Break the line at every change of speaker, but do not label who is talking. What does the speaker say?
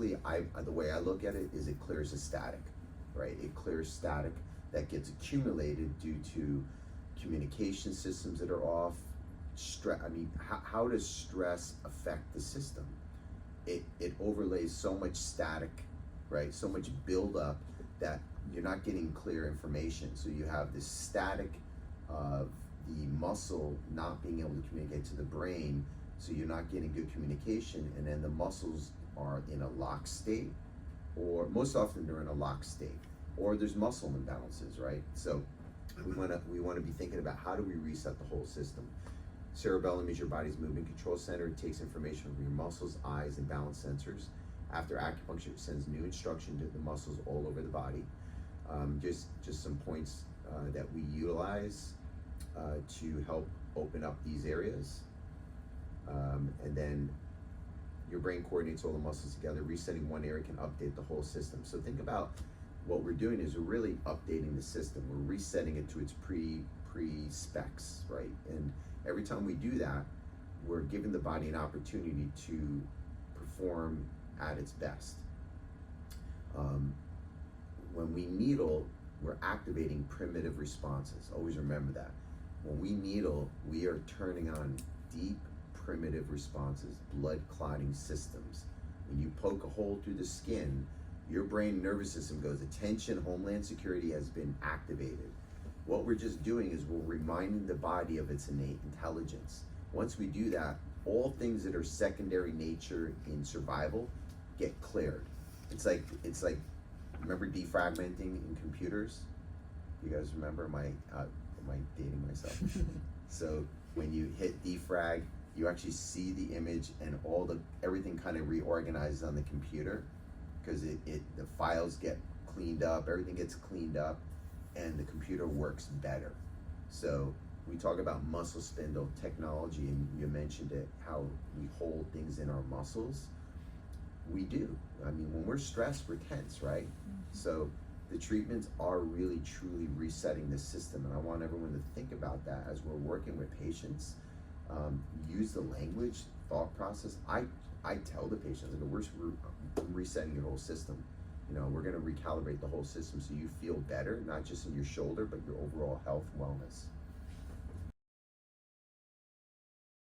basically, the way I look at it is it clears the static, right? It clears static that gets accumulated due to communication systems that are off. Stress. I mean, how does stress affect the system? It overlays so much static, right? So much buildup that you're not getting clear information. So you have this static of the muscle not being able to communicate to the brain, so you're not getting good communication, and then the muscles are in a lock state, or most often they're in a lock state, or there's muscle imbalances, right? So we want to be thinking about how do we reset the whole system. Cerebellum is your body's movement control center. It takes information from your muscles, eyes, and balance sensors. After acupuncture, it sends new instruction to the muscles all over the body. Just some points that we utilize to help open up these areas. And then your brain coordinates all the muscles together. Resetting one area can update the whole system. So think about what we're doing is we're really updating the system. We're resetting it to its pre specs, right? And every time we do that, we're giving the body an opportunity to perform at its best. When we needle, we're activating primitive responses. Always remember that. When we needle, we are turning on deep primitive responses, blood clotting systems. When you poke a hole through the skin, your brain nervous system goes, attention, homeland security has been activated. What we're just doing is we're reminding the body of its innate intelligence. Once we do that, all things that are secondary nature in survival get cleared. It's like remember defragmenting in computers? You guys remember? Am I dating myself? So when you hit defrag, you actually see the image and everything kind of reorganizes on the computer, because the files get cleaned up, everything gets cleaned up, and the computer works better. So we talk about muscle spindle technology, and you mentioned it, how we hold things in our muscles. We do. I mean, when we're stressed, we're tense, right? So the treatments are really truly resetting the system, and I want everyone to think about that as we're working with patients. Use the language, thought process. I tell the patients, we're resetting your whole system. We're going to recalibrate the whole system so you feel better, not just in your shoulder, but your overall health and wellness.